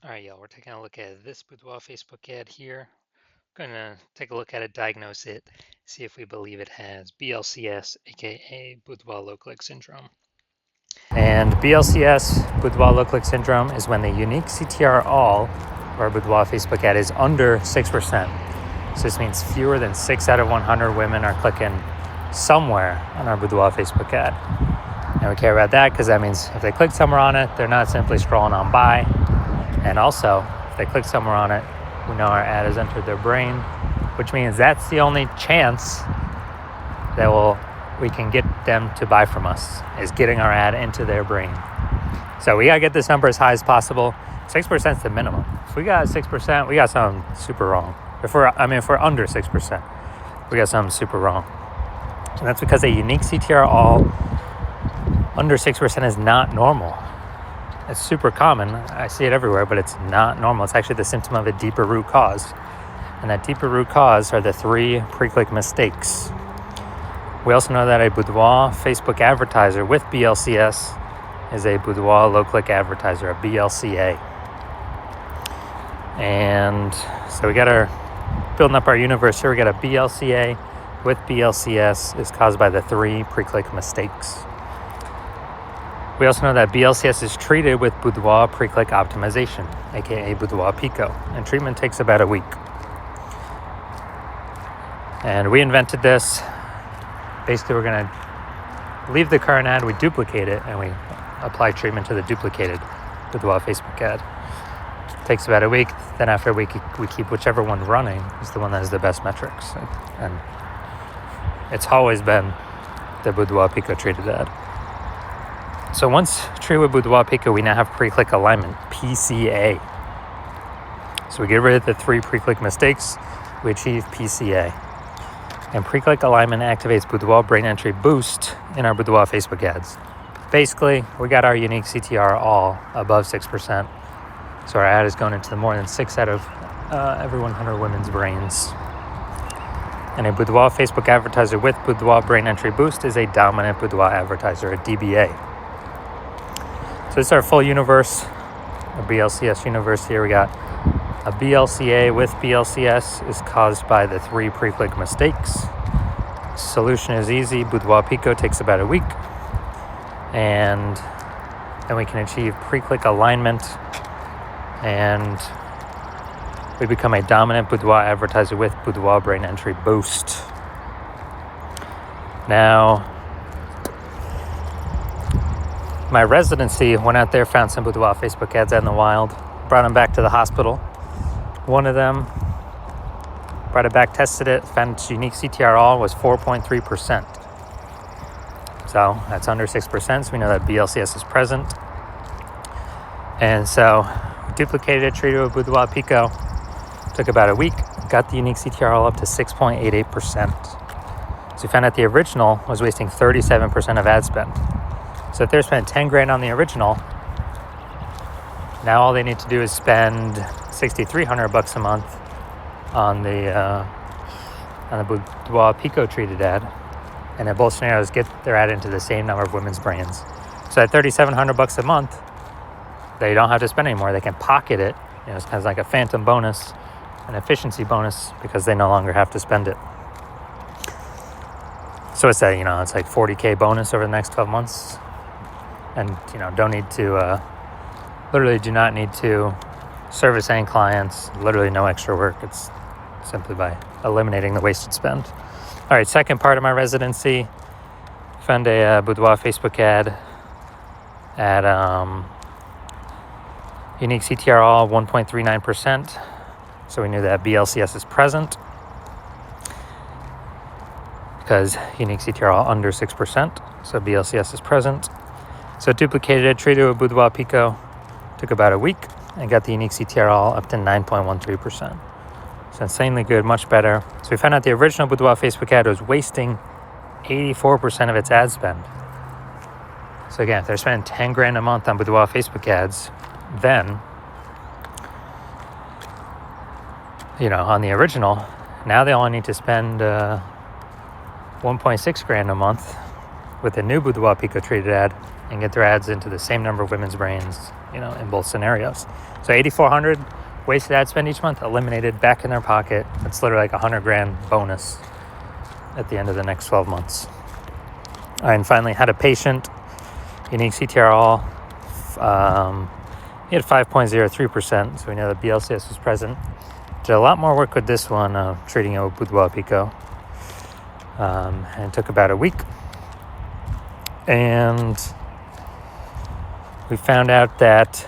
All right, y'all, we're taking a look at this Boudoir Facebook ad here. Going to take a look at it, diagnose it, see if we believe it has BLCS, aka Boudoir low-click syndrome. And BLCS, Boudoir low-click syndrome, is when the unique CTR all, or Boudoir Facebook ad, is under 6%. So this means fewer than 6 out of 100 women are clicking somewhere on our Boudoir Facebook ad. And we care about that because that means if they click somewhere on it, they're not simply scrolling on by. And also, if they click somewhere on it, we know our ad has entered their brain, which means that's the only chance that we can get them to buy from us, is getting our ad into their brain. So we gotta get this number as high as possible. 6% is the minimum. If we got 6%, we got something super wrong. If we're under 6%, we got something super wrong. And that's because a unique CTR all under 6% is not normal. It's super common. I see it everywhere, but it's not normal. It's actually the symptom of a deeper root cause. And that deeper root cause are the 3 pre-click mistakes. We also know that a Boudoir Facebook advertiser with BLCS is a Boudoir low-click advertiser, a BLCA. And so we got building up our universe here. We got a BLCA with BLCS is caused by the 3 pre-click mistakes. We also know that BLCS is treated with Boudoir pre-click optimization, aka Boudoir Pico, and treatment takes about a week. And we invented this. Basically, we're going to leave the current ad, we duplicate it, and we apply treatment to the duplicated Boudoir Facebook ad. It takes about a week. Then after a week, we keep whichever one running is the one that has the best metrics. And it's always been the Boudoir Pico treated ad. So once treated with Boudoir Pico, we now have pre-click alignment, PCA. So we get rid of the 3 pre-click mistakes, we achieve PCA. And pre-click alignment activates Boudoir brain entry boost in our Boudoir Facebook ads. Basically, we got our unique CTR all above 6%. So our ad is going into more than 6 out of every 100 women's brains. And a Boudoir Facebook advertiser with Boudoir brain entry boost is a dominant Boudoir advertiser, a DBA. So this is our full universe, a BLCS universe here. We got a BLCA with BLCS is caused by the 3 pre-click mistakes. Solution is easy. Boudoir Pico takes about a week. And then we can achieve pre-click alignment. And we become a dominant Boudoir advertiser with Boudoir brain entry boost. Now, my residency went out there, found some Boudoir Facebook ads out in the wild, brought them back to the hospital. One of them, brought it back, tested it, found its unique CTR all was 4.3%. So that's under 6%, so we know that BLCS is present. And so we duplicated it, treated it with Boudoir Pico. Took about a week, got the unique CTR all up to 6.88%. So we found out the original was wasting 37% of ad spend. So if they're spending 10 grand on the original, now all they need to do is spend $6,300 a month on the Boudoir Pico treated ad, and in both scenarios get their ad into the same number of women's brains. So at $3,700 a month, they don't have to spend anymore. They can pocket it. It's kind of like a phantom bonus, an efficiency bonus, because they no longer have to spend it. So it's it's like $40K bonus over the next 12 months. And, don't need to, literally do not need to service any clients, literally no extra work. It's simply by eliminating the wasted spend. All right, second part of my residency, found a Boudoir Facebook ad at unique CTR all 1.39%. So we knew that BLCS is present because unique CTR all under 6%. So BLCS is present. So duplicated it, treated it with Boudoir Pico, took about a week, and got the unique CTR all up to 9.13%. So insanely good, much better. So we found out the original Boudoir Facebook ad was wasting 84% of its ad spend. So again, if they're spending 10 grand a month on Boudoir Facebook ads, then, on the original, now they only need to spend 1.6 grand a month with the new Boudoir Pico treated ad, and get their ads into the same number of women's brains, in both scenarios. So 8,400 wasted ad spend each month, eliminated, back in their pocket. It's literally like $100,000 bonus at the end of the next 12 months. And finally, had a patient, unique CTRL. He had 5.03%, so we know that BLCS was present. Did a lot more work with this one, treating it with Boudoir Pico. And it took about a week. And we found out that,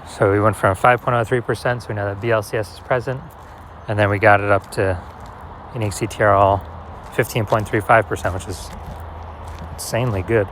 so we went from 5.03%, so we know that BLCS is present. And then we got it up to unique CTRL 15.35%, which is insanely good.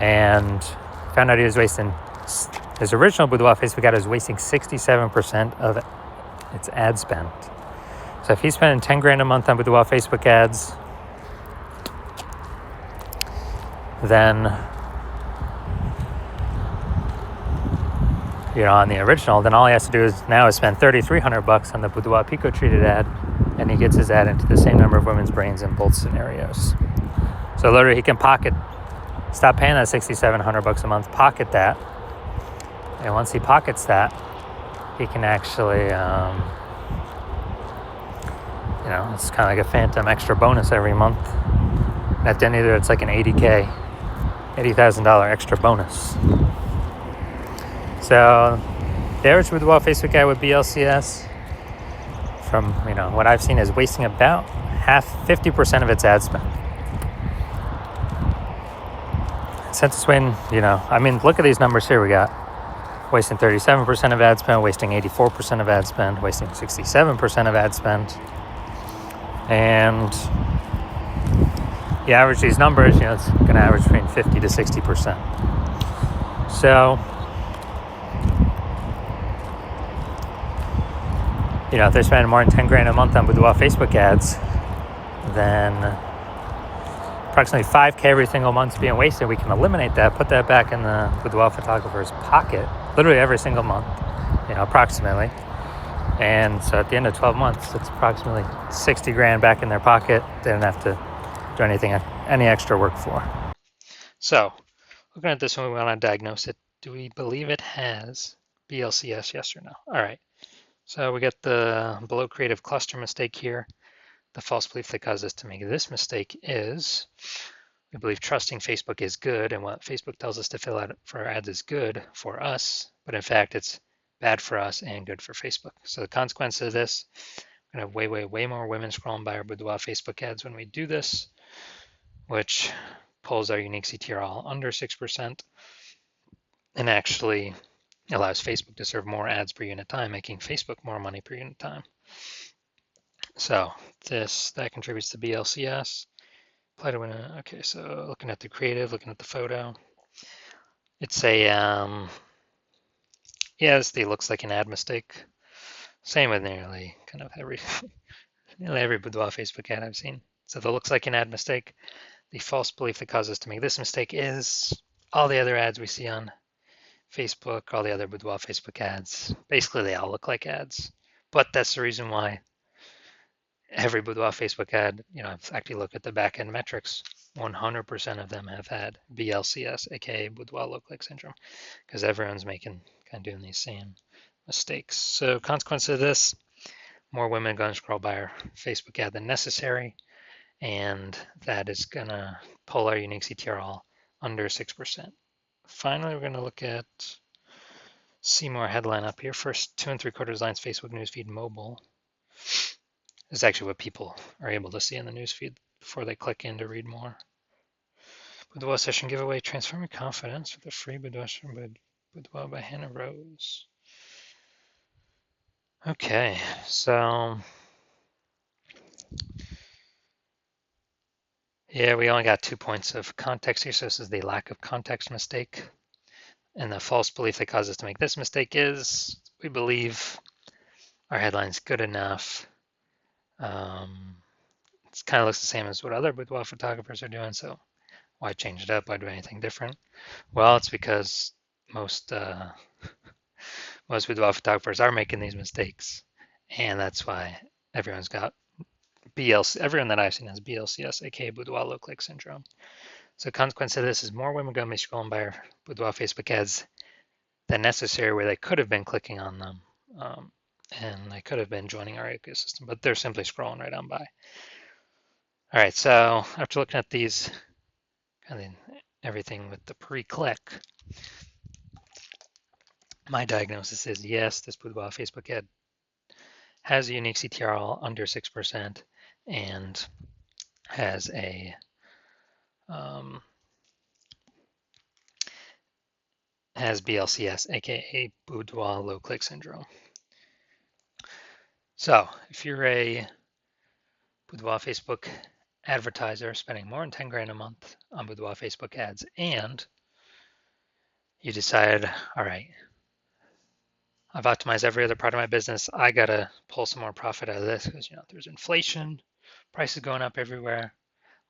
And found out he was wasting, his original Boudoir Facebook ad was wasting 67% of its ad spend. So if he's spending $10,000 a month on Boudoir Facebook ads, then, on the original, then all he has to do now is spend $3,300 on the Boudoir Pico treated ad, and he gets his ad into the same number of women's brains in both scenarios. So literally he can stop paying that $6,700 a month, pocket that, and once he pockets that, he can actually, it's kind of like a phantom extra bonus every month. And at the end of it, it's like an $80,000 extra bonus. So the average Boudoir Facebook ad with BLCS, from what I've seen, is wasting about 50% of its ad spend. Since it's when, look at these numbers here. We got wasting 37% of ad spend, wasting 84% of ad spend, wasting 67% of ad spend. And you average these numbers, it's going to average between 50 to 60%. So, if they're spending more than $10,000 a month on Boudoir Facebook ads, then approximately $5,000 every single month is being wasted. We can eliminate that, put that back in the Boudoir photographer's pocket, literally every single month, approximately. And so at the end of 12 months, it's approximately $60,000 back in their pocket. They don't have to do any extra work for. So looking at this one, we want to diagnose it. Do we believe it has BLCS, yes or no? All right. So we get the below creative cluster mistake here. The false belief that caused us to make this mistake is we believe trusting Facebook is good, and what Facebook tells us to fill out for our ads is good for us, but in fact it's bad for us and good for Facebook. So the consequence of this, we're going to have way more women scrolling by our Boudoir Facebook ads when we do this, which pulls our unique CTRL under 6% and actually allows Facebook to serve more ads per unit time, making Facebook more money per unit time. So that contributes to BLCS. Okay, so looking at the creative, looking at the photo, it's a yes, it looks like an ad mistake. Same with nearly every Boudoir Facebook ad I've seen. So that looks like an ad mistake. The false belief that caused us to make this mistake is all the other ads we see on Facebook, all the other Boudoir Facebook ads. Basically, they all look like ads. But that's the reason why every Boudoir Facebook ad, I've actually looked at the back-end metrics. 100% of them have had BLCS, aka Boudoir look-like syndrome, because everyone's doing these same mistakes. So consequence of this, more women are going to scroll by our Facebook ad than necessary, and that is going to pull our unique CTRL under 6%. Finally, we're going to look at see more headline up here. First 2 3/4 lines Facebook newsfeed mobile. This is actually what people are able to see in the newsfeed before they click in to read more. Boudoir session giveaway, transform your confidence with a free Boudoir by Hannah Rose. Okay, so yeah, we only got 2 points of context here, so this is the lack of context mistake. And the false belief that caused us to make this mistake is we believe our headline's good enough. It kind of looks the same as what other Boudoir photographers are doing, so why change it up? Why do anything different? Well, it's because most Boudoir photographers are making these mistakes, and that's why everyone's got BLC, everyone that I've seen has BLCS, aka Boudoir low click syndrome. So the consequence of this is more women going to be scrolling by our Boudoir Facebook ads than necessary, where they could have been clicking on them, and they could have been joining our ecosystem, but they're simply scrolling right on by. All right, so after looking at these, kind of everything with the pre-click, my diagnosis is yes, this Boudoir Facebook ad has a unique CTR under 6% and has a has BLCS, aka Boudoir low click syndrome. So if you're a Boudoir Facebook advertiser spending more than 10 grand a month on Boudoir Facebook ads, and you decide, all right, I've optimized every other part of my business, I gotta pull some more profit out of this because there's inflation, prices going up everywhere,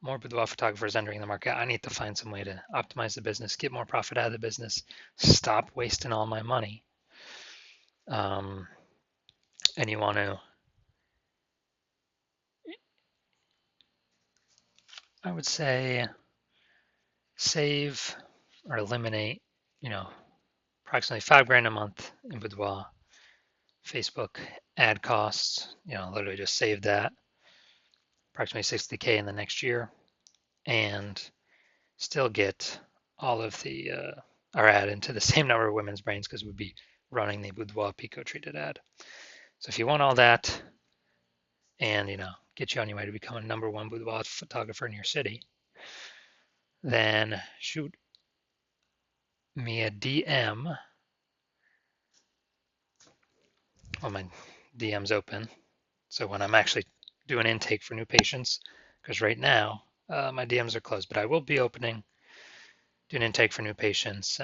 more Boudoir photographers entering the market. I need to find some way to optimize the business, get more profit out of the business, stop wasting all my money. And you want to, I would say, save or eliminate, approximately 5 grand a month in Boudoir Facebook ad costs. Literally just save that, approximately 60K in the next year, and still get all of the our ad into the same number of women's brains because we'd be running the Boudoir Pico treated ad. So if you want all that and get you on your way to becoming #1 boudoir photographer in your city, then shoot me a DM. Well, my DM's open, so when I'm actually doing intake for new patients, because right now my DMs are closed, but I will be doing intake for new patients